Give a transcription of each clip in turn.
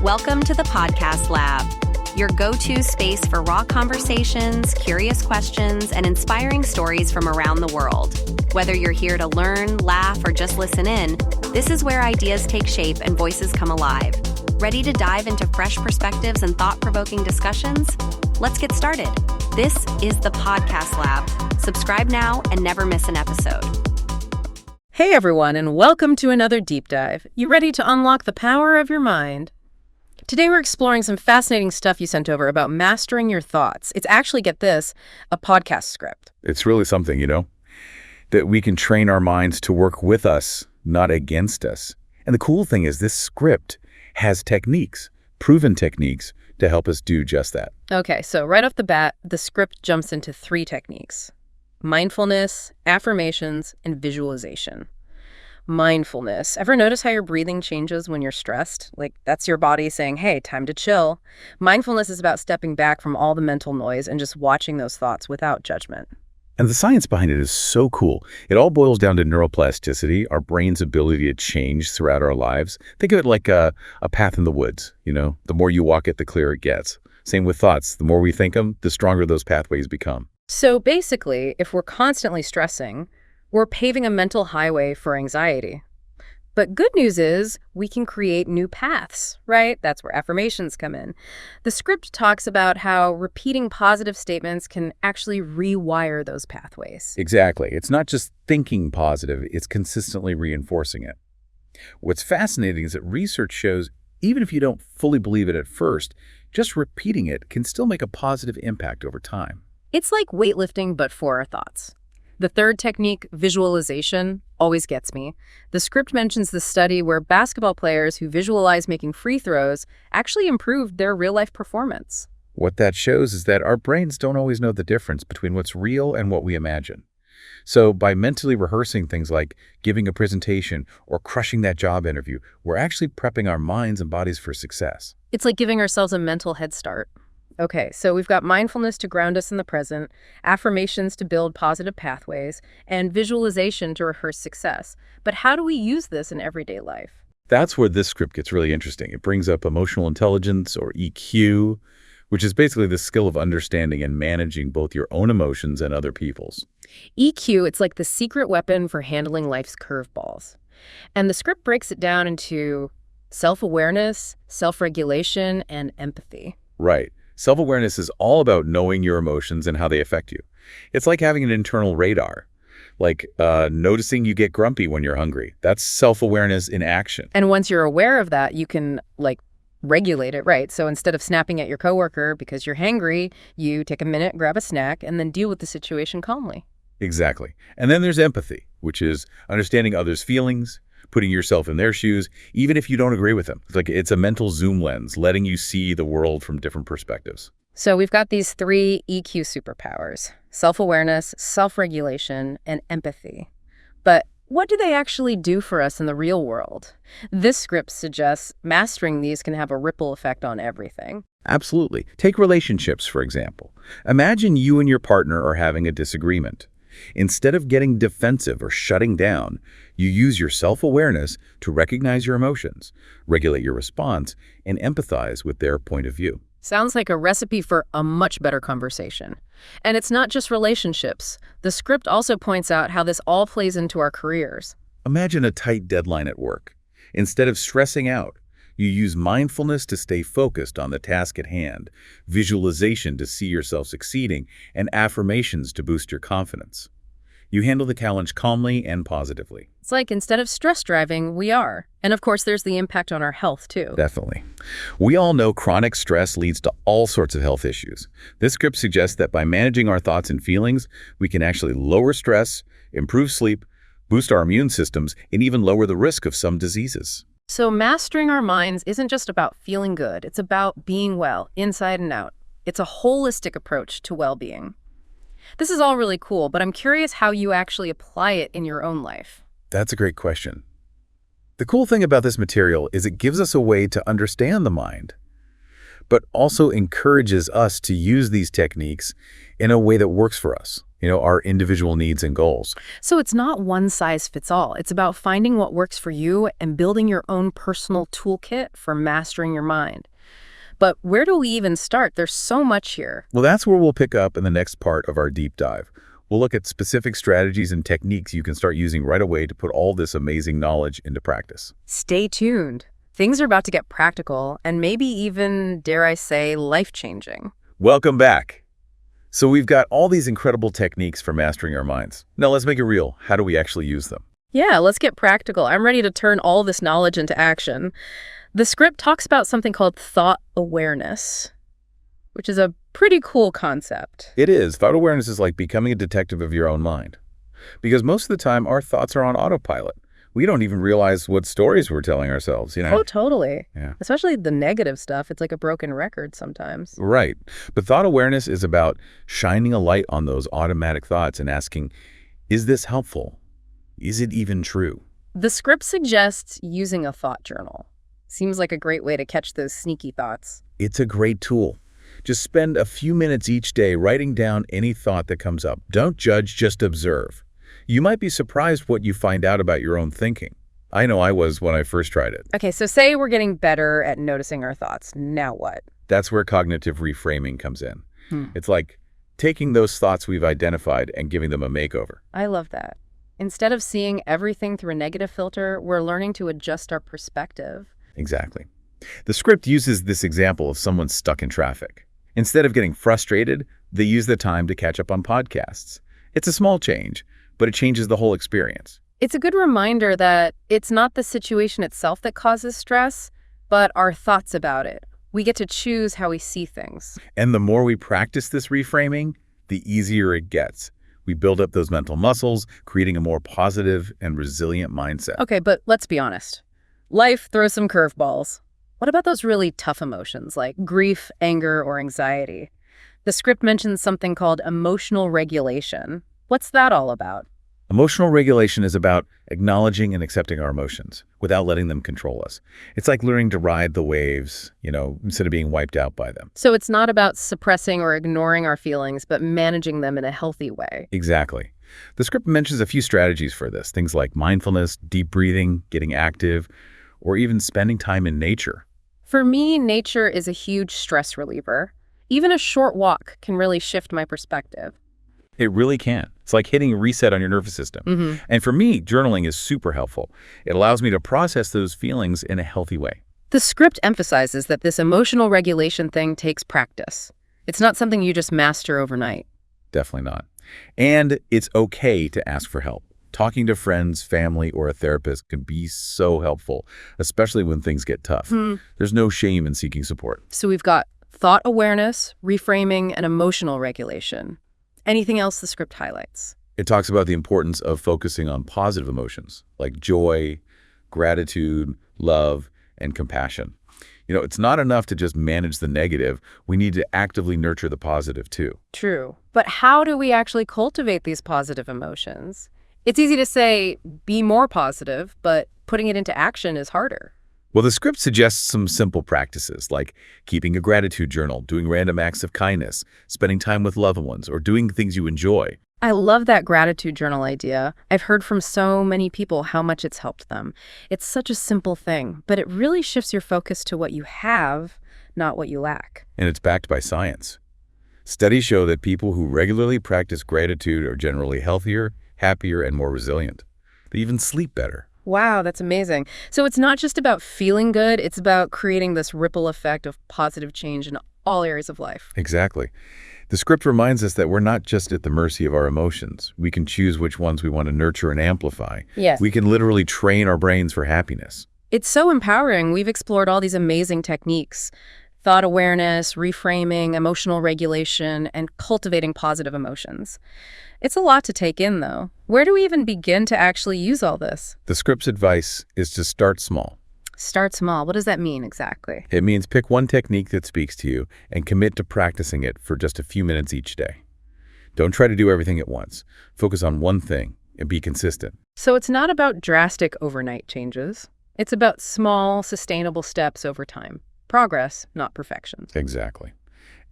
Welcome to the Podcast Lab, your go-to space for raw conversations, curious questions, and inspiring stories from around the world. Whether you're here to learn, laugh, or just listen in, this is where ideas take shape and voices come alive. Ready to dive into fresh perspectives and thought-provoking discussions? Let's get started. This is the Podcast Lab. Subscribe now and never miss an episode. Hey everyone, and welcome to another deep dive. You ready to unlock the power of your mind? Today we're exploring some fascinating stuff you sent over about mastering your thoughts. It's actually, get this, a podcast script. It's really something, that we can train our minds to work with us, not against us. And the cool thing is this script has techniques, proven techniques, to help us do just that. Okay, so right off the bat, the script jumps into 3 techniques: mindfulness, affirmations, and visualization. Mindfulness. Ever notice how your breathing changes when you're stressed? Like, that's your body saying, hey, time to chill. Mindfulness is about stepping back from all the mental noise and just watching those thoughts without judgment. And the science behind it is so cool. It all boils down to neuroplasticity, our brain's ability to change throughout our lives. Think of it like a path in the woods, The more you walk it, the clearer it gets. Same with thoughts. The more we think them, the stronger those pathways become. So basically, if we're constantly stressing, we're paving a mental highway for anxiety. But good news is we can create new paths, right? That's where affirmations come in. The script talks about how repeating positive statements can actually rewire those pathways. Exactly. It's not just thinking positive, it's consistently reinforcing it. What's fascinating is that research shows even if you don't fully believe it at first, just repeating it can still make a positive impact over time. It's like weightlifting, but for our thoughts. The third technique, visualization, always gets me. The script mentions the study where basketball players who visualize making free throws actually improved their real-life performance. What that shows is that our brains don't always know the difference between what's real and what we imagine. So by mentally rehearsing things like giving a presentation or crushing that job interview, we're actually prepping our minds and bodies for success. It's like giving ourselves a mental head start. Okay, so we've got mindfulness to ground us in the present, affirmations to build positive pathways, and visualization to rehearse success. But how do we use this in everyday life? That's where this script gets really interesting. It brings up emotional intelligence, or EQ, which is basically the skill of understanding and managing both your own emotions and other people's. EQ, it's like the secret weapon for handling life's curveballs. And the script breaks it down into self-awareness, self-regulation, and empathy. Right. Self-awareness is all about knowing your emotions and how they affect you. It's like having an internal radar, like noticing you get grumpy when you're hungry. That's self-awareness in action. And once you're aware of that, you can, regulate it, right? So instead of snapping at your coworker because you're hangry, you take a minute, grab a snack, and then deal with the situation calmly. Exactly. And then there's empathy, which is understanding others' feelings, putting yourself in their shoes, even if you don't agree with them. It's a mental zoom lens, letting you see the world from different perspectives. So we've got these 3 EQ superpowers: self-awareness, self-regulation, and empathy. But what do they actually do for us in the real world? This script suggests mastering these can have a ripple effect on everything. Absolutely. Take relationships, for example. Imagine you and your partner are having a disagreement. Instead of getting defensive or shutting down, you use your self-awareness to recognize your emotions, regulate your response, and empathize with their point of view. Sounds like a recipe for a much better conversation. And it's not just relationships. The script also points out how this all plays into our careers. Imagine a tight deadline at work. Instead of stressing out, you use mindfulness to stay focused on the task at hand, visualization to see yourself succeeding, and affirmations to boost your confidence. You handle the challenge calmly and positively. It's like instead of stress driving, we are. And of course, there's the impact on our health, too. Definitely. We all know chronic stress leads to all sorts of health issues. This script suggests that by managing our thoughts and feelings, we can actually lower stress, improve sleep, boost our immune systems, and even lower the risk of some diseases. So mastering our minds isn't just about feeling good. It's about being well, inside and out. It's a holistic approach to well-being. This is all really cool, but I'm curious how you actually apply it in your own life. That's a great question. The cool thing about this material is it gives us a way to understand the mind, but also encourages us to use these techniques in a way that works for us, our individual needs and goals. So it's not one size fits all. It's about finding what works for you and building your own personal toolkit for mastering your mind. But where do we even start? There's so much here. Well, that's where we'll pick up in the next part of our deep dive. We'll look at specific strategies and techniques you can start using right away to put all this amazing knowledge into practice. Stay tuned. Things are about to get practical and maybe even, dare I say, life-changing. Welcome back. So we've got all these incredible techniques for mastering our minds. Now let's make it real. How do we actually use them? Yeah, let's get practical. I'm ready to turn all this knowledge into action. The script talks about something called thought awareness, which is a pretty cool concept. It is. Thought awareness is like becoming a detective of your own mind. Because most of the time, our thoughts are on autopilot. We don't even realize what stories we're telling ourselves, Oh, totally. Yeah. Especially the negative stuff. It's like a broken record sometimes. Right. But thought awareness is about shining a light on those automatic thoughts and asking, is this helpful? Is it even true? The script suggests using a thought journal. Seems like a great way to catch those sneaky thoughts. It's a great tool. Just spend a few minutes each day writing down any thought that comes up. Don't judge, just observe. You might be surprised what you find out about your own thinking. I know I was when I first tried it. Okay, so say we're getting better at noticing our thoughts. Now what? That's where cognitive reframing comes in. It's like taking those thoughts we've identified and giving them a makeover. I love that. Instead of seeing everything through a negative filter, we're learning to adjust our perspective. Exactly. The script uses this example of someone stuck in traffic. Instead of getting frustrated, they use the time to catch up on podcasts. It's a small change, but it changes the whole experience. It's a good reminder that it's not the situation itself that causes stress, but our thoughts about it. We get to choose how we see things. And the more we practice this reframing, the easier it gets. We build up those mental muscles, creating a more positive and resilient mindset. Okay, but let's be honest. Life throws some curveballs. What about those really tough emotions like grief, anger, or anxiety? The script mentions something called emotional regulation. What's that all about? Emotional regulation is about acknowledging and accepting our emotions without letting them control us. It's like learning to ride the waves, instead of being wiped out by them. So it's not about suppressing or ignoring our feelings, but managing them in a healthy way. Exactly. The script mentions a few strategies for this, things like mindfulness, deep breathing, getting active, or even spending time in nature. For me, nature is a huge stress reliever. Even a short walk can really shift my perspective. It really can. It's like hitting reset on your nervous system. And for me, journaling is super helpful. It allows me to process those feelings in a healthy way. The script emphasizes that this emotional regulation thing takes practice. It's not something you just master overnight. Definitely not. And it's okay to ask for help. Talking to friends, family, or a therapist can be so helpful, especially when things get tough. There's no shame in seeking support. So we've got thought awareness, reframing, and emotional regulation. Anything else the script highlights? It talks about the importance of focusing on positive emotions like joy, gratitude, love, and compassion. It's not enough to just manage the negative. We need to actively nurture the positive too. True. But how do we actually cultivate these positive emotions? It's easy to say, be more positive, but putting it into action is harder. Well, the script suggests some simple practices like keeping a gratitude journal, doing random acts of kindness, spending time with loved ones, or doing things you enjoy. I love that gratitude journal idea. I've heard from so many people how much it's helped them. It's such a simple thing, but it really shifts your focus to what you have, not what you lack. And it's backed by science. Studies show that people who regularly practice gratitude are generally healthier, happier, and more resilient. They even sleep better. Wow, that's amazing. So it's not just about feeling good, it's about creating this ripple effect of positive change in all areas of life. Exactly. The script reminds us that we're not just at the mercy of our emotions. We can choose which ones we want to nurture and amplify. Yes. We can literally train our brains for happiness. It's so empowering. We've explored all these amazing techniques. Thought awareness, reframing, emotional regulation, and cultivating positive emotions. It's a lot to take in, though. Where do we even begin to actually use all this? The script's advice is to start small. Start small. What does that mean exactly? It means pick one technique that speaks to you and commit to practicing it for just a few minutes each day. Don't try to do everything at once. Focus on one thing and be consistent. So it's not about drastic overnight changes. It's about small, sustainable steps over time. Progress, not perfections. Exactly.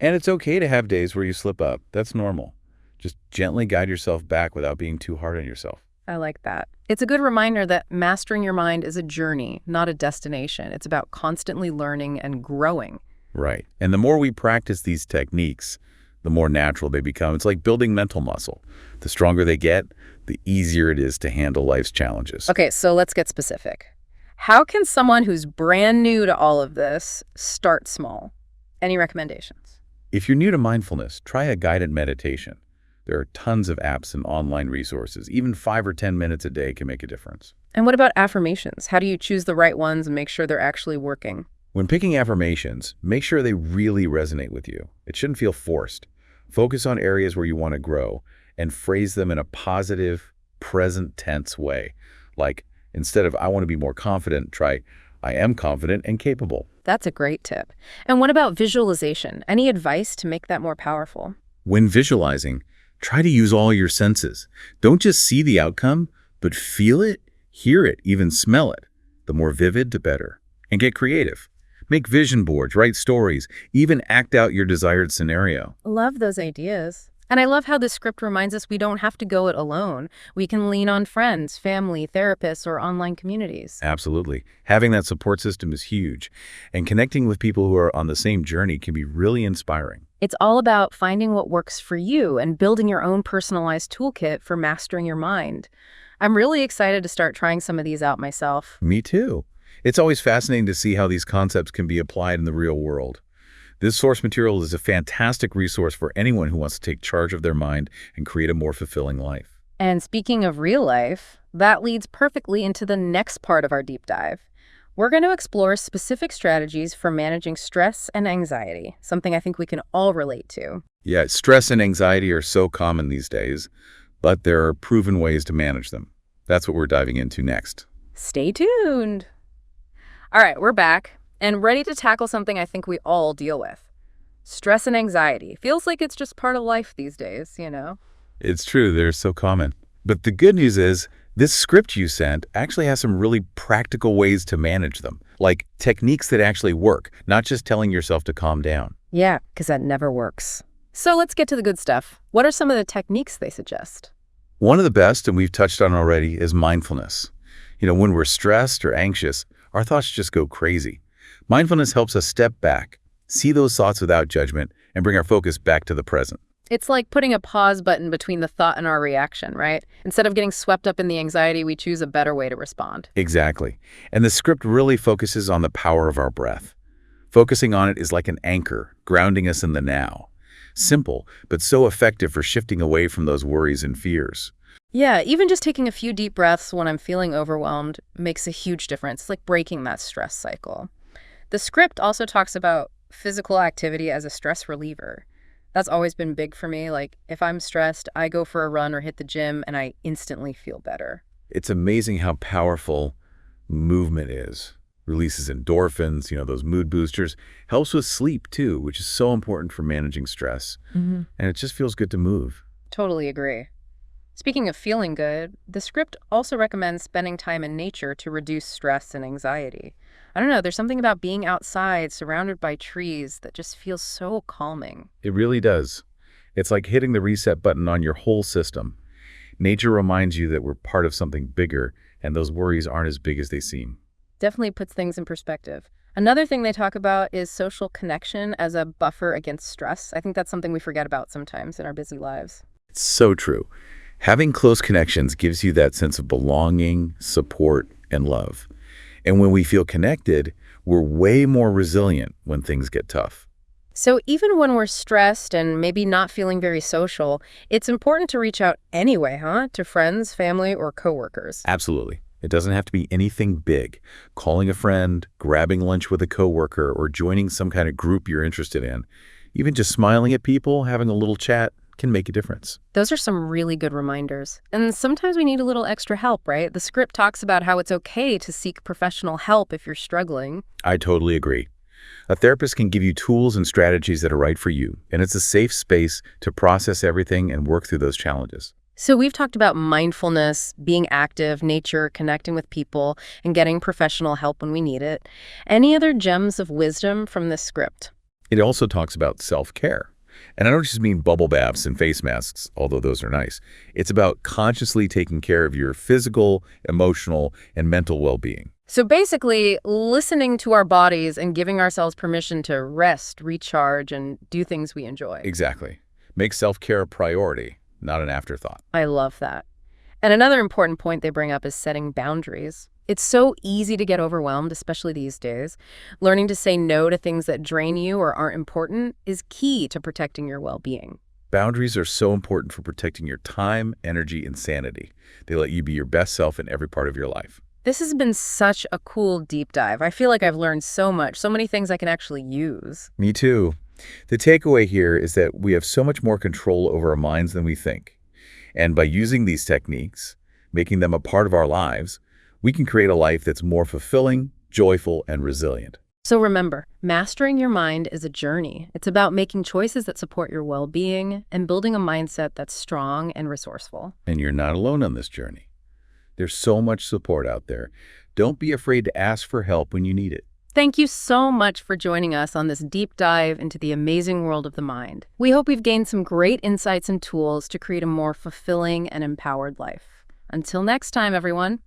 And it's okay to have days where you slip up. That's normal. Just gently guide yourself back without being too hard on yourself. I like that. It's a good reminder that mastering your mind is a journey, not a destination. It's about constantly learning and growing. Right. And the more we practice these techniques, the more natural they become. It's like building mental muscle. The stronger they get, the easier it is to handle life's challenges. Okay, so let's get specific. How can someone who's brand new to all of this start small? Any recommendations? If you're new to mindfulness, try a guided meditation. There are tons of apps and online resources. Even 5 or 10 minutes a day can make a difference. And what about affirmations? How do you choose the right ones and make sure they're actually working? When picking affirmations, make sure they really resonate with you. It shouldn't feel forced. Focus on areas where you want to grow and phrase them in a positive, present tense way. Like, instead of "I want to be more confident," try "I am confident and capable." That's a great tip. And what about visualization? Any advice to make that more powerful? When visualizing, try to use all your senses. Don't just see the outcome, but feel it, hear it, even smell it. The more vivid, the better. And get creative. Make vision boards, write stories, even act out your desired scenario. Love those ideas. And I love how this script reminds us we don't have to go it alone. We can lean on friends, family, therapists, or online communities. Absolutely. Having that support system is huge. And connecting with people who are on the same journey can be really inspiring. It's all about finding what works for you and building your own personalized toolkit for mastering your mind. I'm really excited to start trying some of these out myself. Me too. It's always fascinating to see how these concepts can be applied in the real world. This source material is a fantastic resource for anyone who wants to take charge of their mind and create a more fulfilling life. And speaking of real life, that leads perfectly into the next part of our deep dive. We're going to explore specific strategies for managing stress and anxiety, something I think we can all relate to. Yeah, stress and anxiety are so common these days, but there are proven ways to manage them. That's what we're diving into next. Stay tuned. All right, we're back and ready to tackle something I think we all deal with. Stress and anxiety. Feels like it's just part of life these days, you know? It's true, they're so common. But the good news is, this script you sent actually has some really practical ways to manage them, like techniques that actually work, not just telling yourself to calm down. Yeah, because that never works. So let's get to the good stuff. What are some of the techniques they suggest? One of the best, and we've touched on already, is mindfulness. When we're stressed or anxious, our thoughts just go crazy. Mindfulness helps us step back, see those thoughts without judgment, and bring our focus back to the present. It's like putting a pause button between the thought and our reaction, right? Instead of getting swept up in the anxiety, we choose a better way to respond. Exactly. And the script really focuses on the power of our breath. Focusing on it is like an anchor, grounding us in the now. Simple, but so effective for shifting away from those worries and fears. Yeah, even just taking a few deep breaths when I'm feeling overwhelmed makes a huge difference. It's like breaking that stress cycle. The script also talks about physical activity as a stress reliever. That's always been big for me. Like, if I'm stressed, I go for a run or hit the gym and I instantly feel better. It's amazing how powerful movement is. Releases endorphins, those mood boosters. Helps with sleep, too, which is so important for managing stress. And it just feels good to move. Totally agree. Speaking of feeling good, the script also recommends spending time in nature to reduce stress and anxiety. I don't know, there's something about being outside, surrounded by trees, that just feels so calming. It really does. It's like hitting the reset button on your whole system. Nature reminds you that we're part of something bigger, and those worries aren't as big as they seem. Definitely puts things in perspective. Another thing they talk about is social connection as a buffer against stress. I think that's something we forget about sometimes in our busy lives. It's so true. Having close connections gives you that sense of belonging, support, and love. And when we feel connected, we're way more resilient when things get tough. So even when we're stressed and maybe not feeling very social, it's important to reach out anyway, huh? To friends, family, or coworkers. Absolutely. It doesn't have to be anything big. Calling a friend, grabbing lunch with a coworker, or joining some kind of group you're interested in. Even just smiling at people, having a little chat, can make a difference. Those are some really good reminders. And sometimes we need a little extra help, right? The script talks about how it's okay to seek professional help if you're struggling. I totally agree. A therapist can give you tools and strategies that are right for you, and it's a safe space to process everything and work through those challenges. So we've talked about mindfulness, being active, nature, connecting with people, and getting professional help when we need it. Any other gems of wisdom from this script? It also talks about self-care. And I don't just mean bubble baths and face masks, although those are nice. It's about consciously taking care of your physical, emotional, and mental well-being. So basically, listening to our bodies and giving ourselves permission to rest, recharge, and do things we enjoy. Exactly. Make self-care a priority, not an afterthought. I love that. And another important point they bring up is setting boundaries. It's so easy to get overwhelmed, especially these days. Learning to say no to things that drain you or aren't important is key to protecting your well-being. Boundaries are so important for protecting your time, energy, and sanity. They let you be your best self in every part of your life. This has been such a cool deep dive. I feel like I've learned so much, so many things I can actually use. Me too. The takeaway here is that we have so much more control over our minds than we think. And by using these techniques, making them a part of our lives, we can create a life that's more fulfilling, joyful, and resilient. So remember, mastering your mind is a journey. It's about making choices that support your well-being and building a mindset that's strong and resourceful. And you're not alone on this journey. There's so much support out there. Don't be afraid to ask for help when you need it. Thank you so much for joining us on this deep dive into the amazing world of the mind. We hope we've gained some great insights and tools to create a more fulfilling and empowered life. Until next time, everyone.